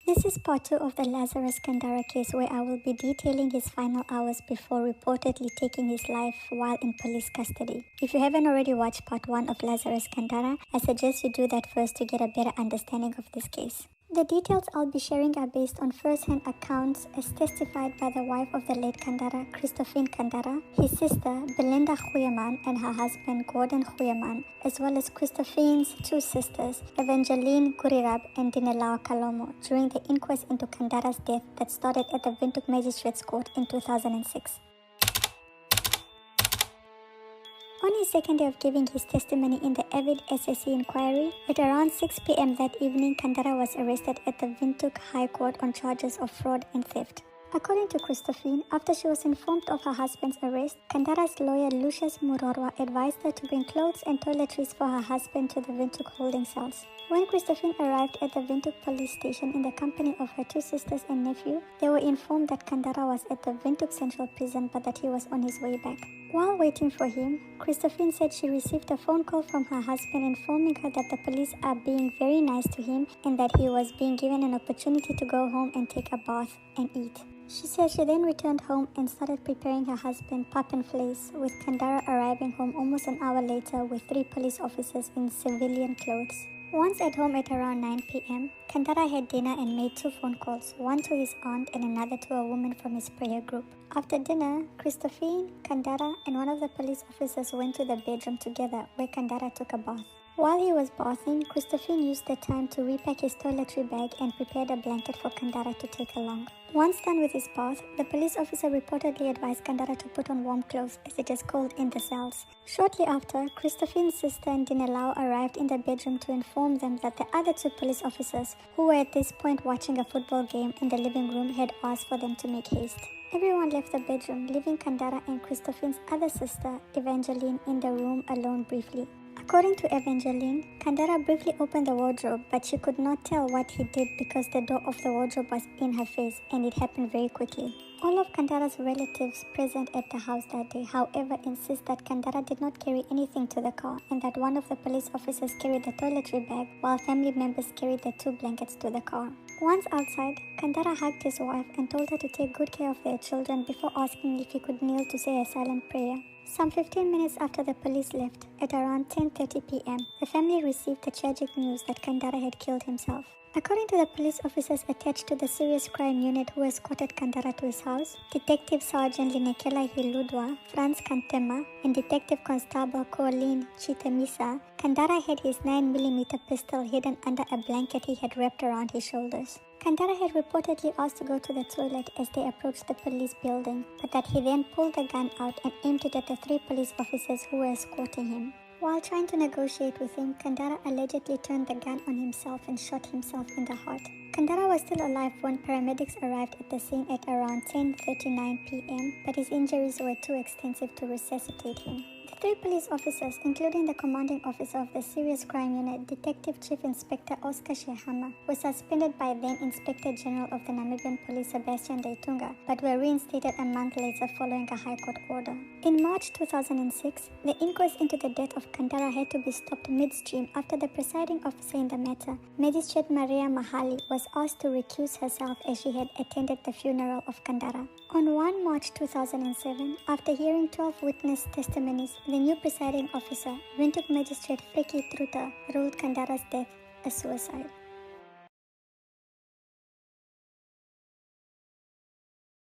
This is part 2 of the Lazarus Kandara case, where I will be detailing his final hours before reportedly taking his life while in police custody. If you haven't already watched part 1 of Lazarus Kandara, I suggest you do that first to get a better understanding of this case. The details I'll be sharing are based on first-hand accounts as testified by the wife of the late Kandara, Christophine Kandara, his sister Belinda Goeieman and her husband Gordon Goeieman, as well as Christophine's two sisters, Evangeline Gurirab and Dinelao Kalomo, during the inquest into Kandara's death that started at the Windhoek Magistrates Court in 2006. On his second day of giving his testimony in the Avid SSC inquiry, at around 6 p.m. that evening, Kandara was arrested at the Windhoek High Court on charges of fraud and theft. According to Christophine, after she was informed of her husband's arrest, Kandara's lawyer Lucius Murorwa advised her to bring clothes and toiletries for her husband to the Windhoek holding cells. When Christophine arrived at the Windhoek police station in the company of her two sisters and nephew, they were informed that Kandara was at the Windhoek Central Prison but that he was on his way back. While waiting for him, Christophine said she received a phone call from her husband informing her that the police are being very nice to him and that he was being given an opportunity to go home and take a bath and eat. She said she then returned home and started preparing her husband pap and fleis, with Kandara arriving home almost an hour later with 3 police officers in civilian clothes. Once at home at around 9 p.m., Kandara had dinner and made 2 phone calls, one to his aunt and another to a woman from his prayer group. After dinner, Christophine, Kandara, and one of the police officers went to the bedroom together, where Kandara took a bath. While he was bathing, Christophine used the time to repack his toiletry bag and prepared a blanket for Kandara to take along. Once done with his bath, the police officer reportedly advised Kandara to put on warm clothes as it is cold in the cells. Shortly after, Christophine's sister and Dinelao arrived in the bedroom to inform them that the other 2 police officers, who were at this point watching a football game in the living room, had asked for them to make haste. Everyone left the bedroom, leaving Kandara and Christophine's other sister, Evangeline, in the room alone briefly. According to Evangeline, Kandara briefly opened the wardrobe, but she could not tell what he did because the door of the wardrobe was in her face and it happened very quickly. All of Kandara's relatives present at the house that day, however, insist that Kandara did not carry anything to the car and that one of the police officers carried the toiletry bag while family members carried the 2 blankets to the car. Once outside, Kandara hugged his wife and told her to take good care of their children before asking if he could kneel to say a silent prayer. Some 15 minutes after the police left, at around 10:30 p.m., the family received the tragic news that Kandara had killed himself. According to the police officers attached to the serious crime unit who escorted Kandara to his house, Detective Sergeant Linekela Hiludwa, Franz Kantema, and Detective Constable Colleen Chitemisa, Kandara had his 9mm pistol hidden under a blanket he had wrapped around his shoulders. Kandara had reportedly asked to go to the toilet as they approached the police building, but that he then pulled the gun out and aimed it at the 3 police officers who were escorting him. While trying to negotiate with him, Kandara allegedly turned the gun on himself and shot himself in the heart. Kandara was still alive when paramedics arrived at the scene at around 10:39 p.m., but his injuries were too extensive to resuscitate him. The 3 police officers, including the commanding officer of the Serious Crime Unit, Detective Chief Inspector Oscar Shehama, were suspended by then Inspector General of the Namibian Police Sebastian Deitunga, but were reinstated a month later following a High Court order. In March 2006, the inquest into the death of Kandara had to be stopped midstream after the presiding officer in the matter, Magistrate Maria Mahali, was asked to recuse herself as she had attended the funeral of Kandara. On 1 March 2007, after hearing 12 witness testimonies, the new presiding officer, Windhoek Magistrate Frikkie Truta, ruled Kandara's death a suicide.